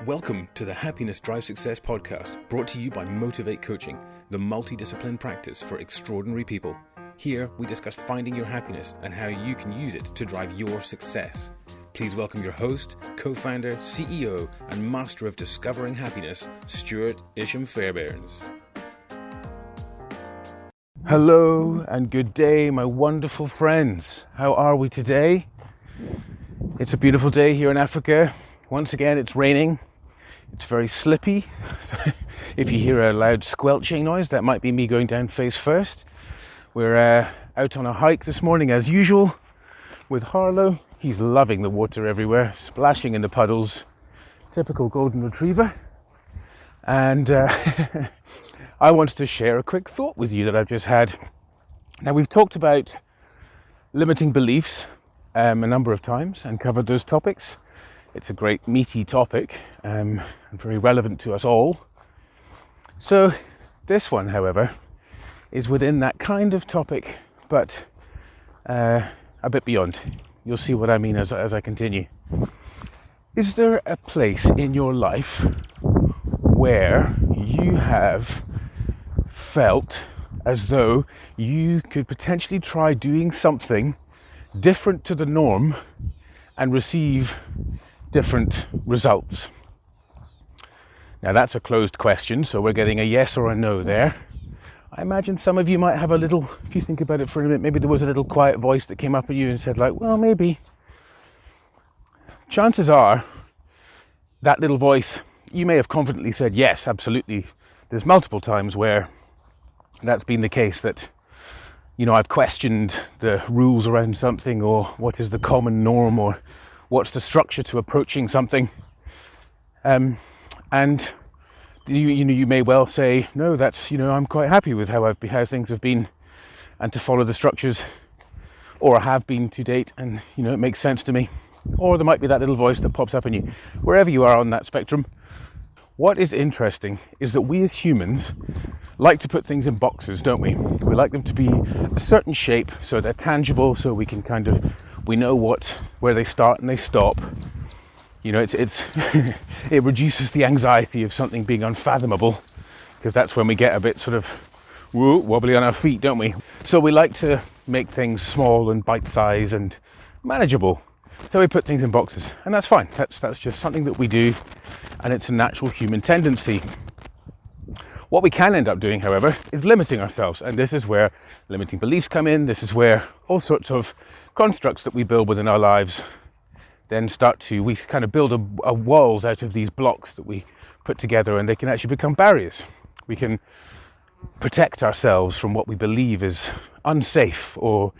Welcome to the Happiness Drive Success podcast, brought to you by Motivate Coaching, the multidiscipline practice for extraordinary people. Here, we discuss finding your happiness and how you can use it to drive your success. Please welcome your host, co-founder, CEO, and master of discovering happiness, Stuart Isham-Fairbairns. Hello and good day, my wonderful friends. How are we today? It's a beautiful day here in Africa. Once again, it's raining. It's very slippy. So if you hear a loud squelching noise, that might be me going down face first. We're out on a hike this morning as usual with Harlow. He's loving the water everywhere, splashing in the puddles. Typical golden retriever. And I wanted to share a quick thought with you that I've just had. Now, we've talked about limiting beliefs a number of times and covered those topics. It's a great meaty topic and very relevant to us all. So this one, however, is within that kind of topic, but a bit beyond. You'll see what I mean as I continue. Is there a place in your life where you have felt as though you could potentially try doing something different to the norm and receive different results? Now that's a closed question, so we're getting a yes or a no there. I imagine some of you might have a little, if you think about it for a minute, maybe there was a little quiet voice that came up at you and said like, well, maybe. Chances are that little voice, you may have confidently said yes, absolutely. There's multiple times where that's been the case, that I've questioned the rules around something, or what is the common norm, or what's the structure to approaching something, and you may well say, no, that's I'm quite happy with how things have been, and to follow the structures, or have been to date, and it makes sense to me. Or there might be that little voice that pops up in you, wherever you are on that spectrum. What is interesting is that we as humans like to put things in boxes, don't we? We like them to be a certain shape, so they're tangible, so we can we know where they start and they stop. It's it reduces the anxiety of something being unfathomable, because that's when we get a bit sort of wobbly on our feet, don't we? So we like to make things small and bite-sized and manageable. So we put things in boxes, and that's fine. That's just something that we do, and it's a natural human tendency. What we can end up doing, however, is limiting ourselves, and this is where limiting beliefs come in. This is where all sorts of constructs that we build within our lives then we kind of build a walls out of these blocks that we put together, and they can actually become barriers. We can protect ourselves from what we believe is unsafe, or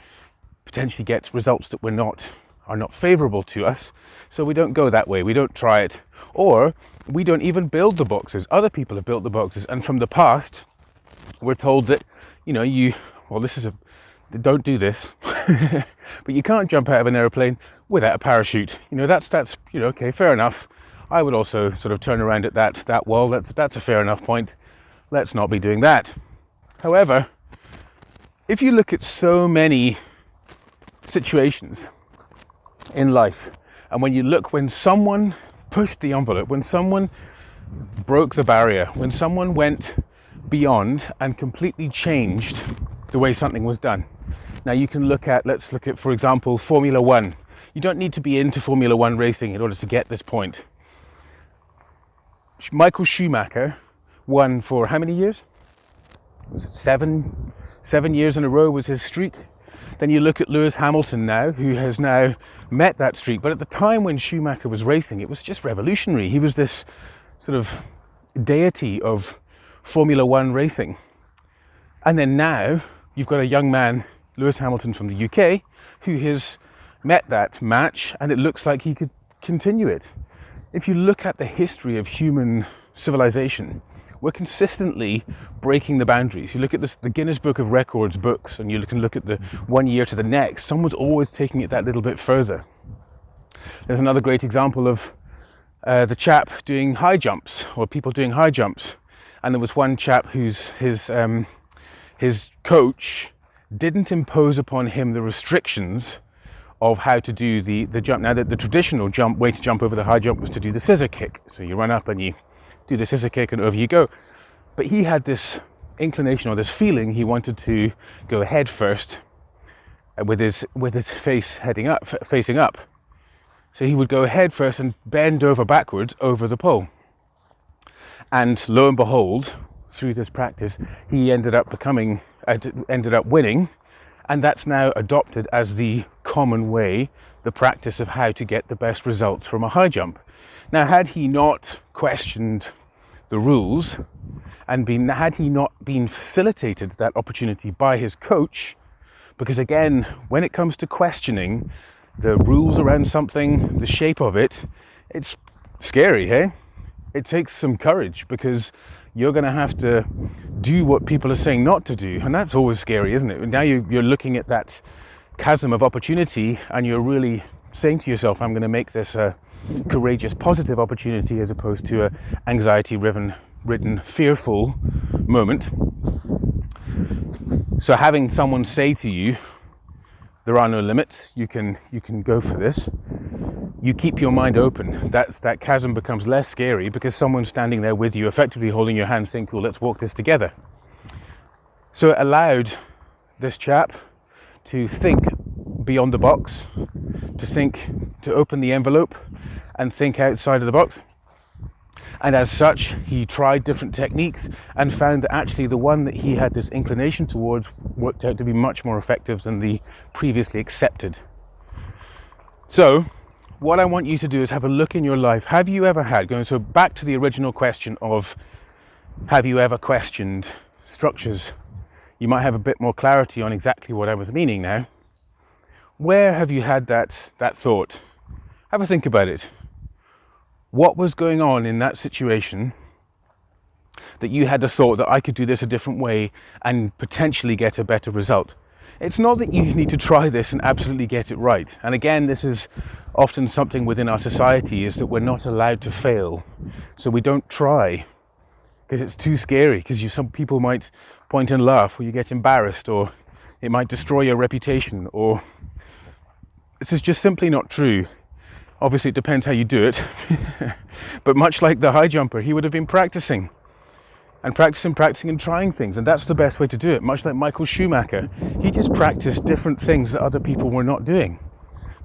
potentially get results that are not favorable to us, so we don't go that way, we don't try it, or we don't even build the boxes. Other people have built the boxes, and from the past we're told that don't do this but you can't jump out of an airplane without a parachute. That's okay, fair enough. I would also sort of turn around at that wall. That's a fair enough point. Let's not be doing that. However, if you look at so many situations in life, and when someone pushed the envelope, when someone broke the barrier, when someone went beyond and completely changed the way something was done. Now let's look at, for example, Formula One. You don't need to be into Formula One racing in order to get this point. Michael Schumacher won for how many years? Was it 7 years in a row was his streak? Then you look at Lewis Hamilton now, who has now met that streak. But at the time when Schumacher was racing, it was just revolutionary. He was this sort of deity of Formula One racing. And then now you've got a young man, Lewis Hamilton from the UK, who has met that match, and it looks like he could continue it. If you look at the history of human civilization, we're consistently breaking the boundaries. You look at the Guinness Book of Records books, and you can look at the one year to the next. Someone's always taking it that little bit further. There's another great example of the chap doing high jumps, or people doing high jumps. And there was one chap whose his coach didn't impose upon him the restrictions of how to do the jump. Now, the traditional way to jump over the high jump was to do the scissor kick. So you run up and you do the scissor kick and over you go. But he had this inclination or this feeling he wanted to go head first with his face facing up. So he would go head first and bend over backwards over the pole. And lo and behold, through this practice, he ended up winning, and that's now adopted as the common way, the practice of how to get the best results from a high jump. Now, had he not questioned the rules, and had he not been facilitated that opportunity by his coach, because again, when it comes to questioning the rules around something, the shape of it, it's scary, hey? It takes some courage, because you're going to have to do what people are saying not to do, and that's always scary, isn't it? Now you're looking at that chasm of opportunity, and you're really saying to yourself, I'm going to make this a courageous, positive opportunity as opposed to a anxiety-ridden, fearful moment. So having someone say to you, there are no limits, you can go for this, you keep your mind open. That chasm becomes less scary because someone's standing there with you, effectively holding your hand, saying, cool, let's walk this together. So it allowed this chap to think beyond the box, to open the envelope and think outside of the box. And as such, he tried different techniques and found that actually the one that he had this inclination towards worked out to be much more effective than the previously accepted. So what I want you to do is have a look in your life. Have you ever had, so back to the original question of, have you ever questioned structures? You might have a bit more clarity on exactly what I was meaning now. Where have you had that thought? Have a think about it. What was going on in that situation that you had the thought that I could do this a different way and potentially get a better result? It's not that you need to try this and absolutely get it right. And again, this is often something within our society, is that we're not allowed to fail. So we don't try because it's too scary, because some people might point and laugh, or you get embarrassed, or it might destroy your reputation, or this is just simply not true. Obviously, it depends how you do it. But much like the high jumper, he would have been practicing and trying things. And that's the best way to do it. Much like Michael Schumacher, he just practiced different things that other people were not doing.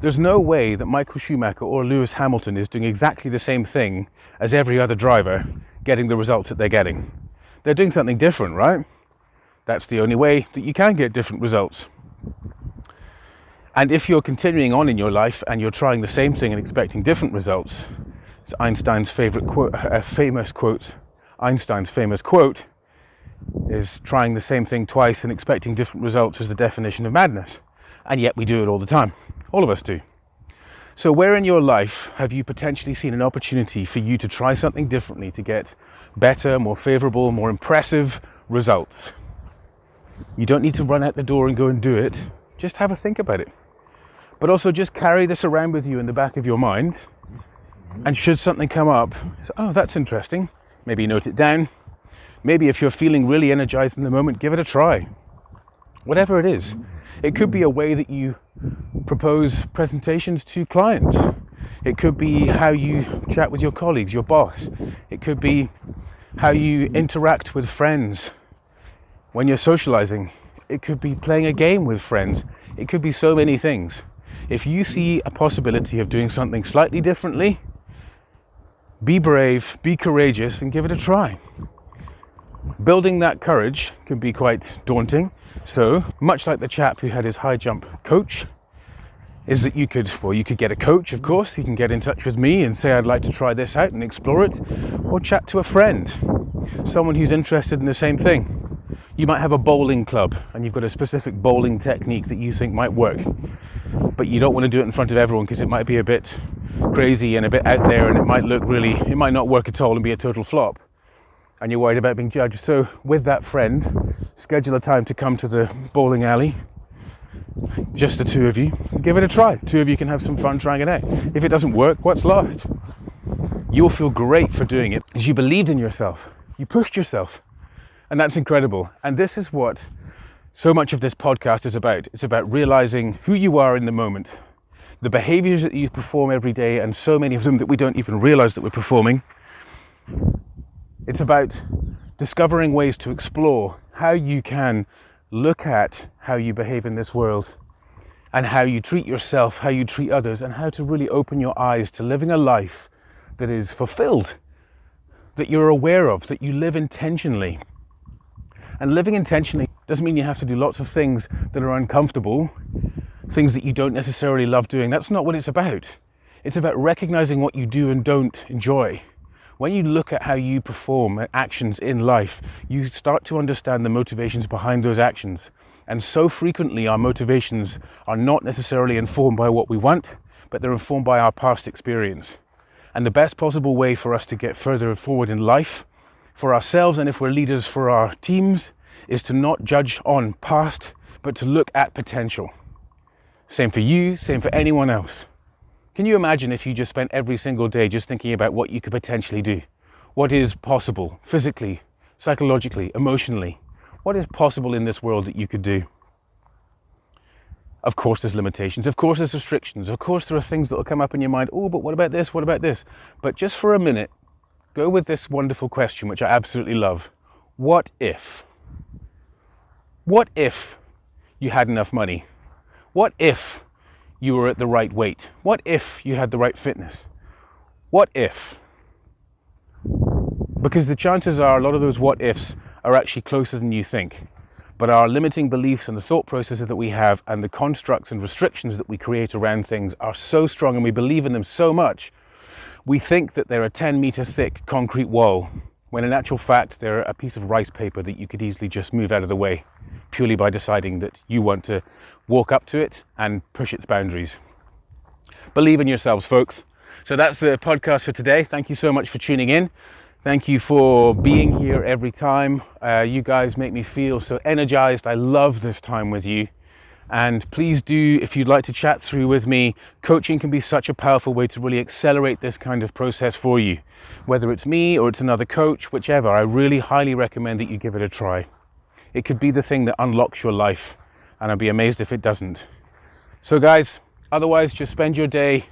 There's no way that Michael Schumacher or Lewis Hamilton is doing exactly the same thing as every other driver, getting the results that they're getting. They're doing something different, right? That's the only way that you can get different results. And if you're continuing on in your life and you're trying the same thing and expecting different results, it's Einstein's famous quote is, trying the same thing twice and expecting different results is the definition of madness. And yet we do it all the time. All of us do. So where in your life have you potentially seen an opportunity for you to try something differently to get better, more favorable, more impressive results? You don't need to run out the door and go and do it. Just have a think about it. But also just carry this around with you in the back of your mind. And should something come up, so, oh, that's interesting. Maybe note it down. Maybe if you're feeling really energized in the moment, give it a try. Whatever it is. It could be a way that you propose presentations to clients. It could be how you chat with your colleagues, your boss. It could be how you interact with friends when you're socializing. It could be playing a game with friends. It could be so many things. If you see a possibility of doing something slightly differently, be brave, be courageous, and give it a try. Building that courage can be quite daunting. So, much like the chap who had his high jump coach, is that you could get a coach, of course. You can get in touch with me and say, I'd like to try this out and explore it, or chat to a friend, someone who's interested in the same thing. You might have a bowling club and you've got a specific bowling technique that you think might work, but you don't want to do it in front of everyone because it might be a bit crazy and a bit out there, and it might not work at all and be a total flop, and you're worried about being judged. So with that friend, schedule a time to come to the bowling alley, just the two of you, give it a try. Two of you can have some fun trying it out. If it doesn't work, what's lost? You'll feel great for doing it because you believed in yourself, you pushed yourself, and that's incredible. And this is what so much of this podcast is about. It's about realizing who you are in the moment the behaviors that you perform every day, and so many of them that we don't even realize that we're performing. It's about discovering ways to explore how you can look at how you behave in this world and how you treat yourself, how you treat others, and how to really open your eyes to living a life that is fulfilled, that you're aware of, that you live intentionally. And living intentionally doesn't mean you have to do lots of things that are uncomfortable, things that you don't necessarily love doing. That's not what it's about. It's about recognizing what you do and don't enjoy. When you look at how you perform actions in life, you start to understand the motivations behind those actions. And so frequently our motivations are not necessarily informed by what we want, but they're informed by our past experience. And the best possible way for us to get further forward in life, for ourselves and if we're leaders for our teams, is to not judge on past, but to look at potential. Same for you, same for anyone else. Can you imagine if you just spent every single day just thinking about what you could potentially do? What is possible physically, psychologically, emotionally? What is possible in this world that you could do? Of course there's limitations, of course there's restrictions, of course there are things that will come up in your mind, oh, but what about this, what about this? But just for a minute, go with this wonderful question, which I absolutely love. What if? What if you had enough money? What if you were at the right weight? What if you had the right fitness? What if? Because the chances are a lot of those what ifs are actually closer than you think. But our limiting beliefs and the thought processes that we have and the constructs and restrictions that we create around things are so strong, and we believe in them so much, we think that they're a 10-meter thick concrete wall, when in actual fact they're a piece of rice paper that you could easily just move out of the way, purely by deciding that you want to walk up to it and push its boundaries. Believe in yourselves, folks. So that's the podcast for today. Thank you so much for tuning in. Thank you for being here every time. You guys make me feel so energized. I love this time with you. And please do, if you'd like to chat through with me, coaching can be such a powerful way to really accelerate this kind of process for you. Whether it's me or it's another coach, whichever, I really highly recommend that you give it a try. It could be the thing that unlocks your life, and I'd be amazed if it doesn't. So guys, otherwise just spend your day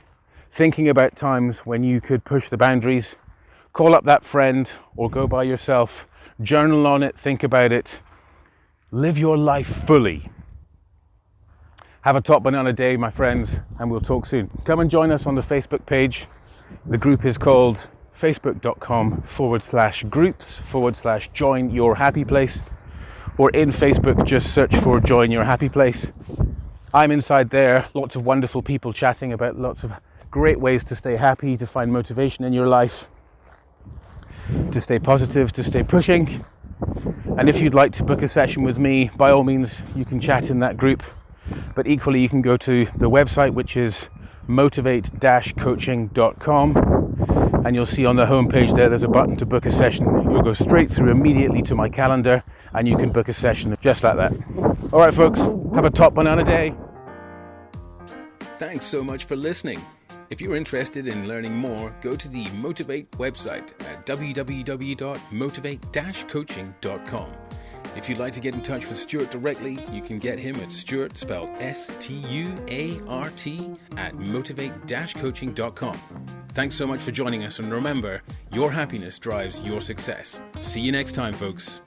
thinking about times when you could push the boundaries. Call up that friend or go by yourself, journal on it, think about it, live your life fully. Have a top banana day, my friends, and we'll talk soon. Come and join us on the Facebook page. The group is called facebook.com/groups/join your happy place, or in Facebook just search for Join Your Happy Place. I'm inside there, lots of wonderful people chatting about lots of great ways to stay happy, to find motivation in your life, to stay positive, to stay pushing. And if you'd like to book a session with me, by all means you can chat in that group, but equally you can go to the website, which is motivate-coaching.com, and you'll see on the homepage there's a button to book a session. You'll go straight through immediately to my calendar and you can book a session just like that. Alright folks, have a top banana day. Thanks so much for listening. If you're interested in learning more, go to the Motivate website at www.motivate-coaching.com. If you'd like to get in touch with Stuart directly, you can get him at Stuart, spelled S-T-U-A-R-T, at motivate-coaching.com. Thanks so much for joining us, and remember, your happiness drives your success. See you next time, folks.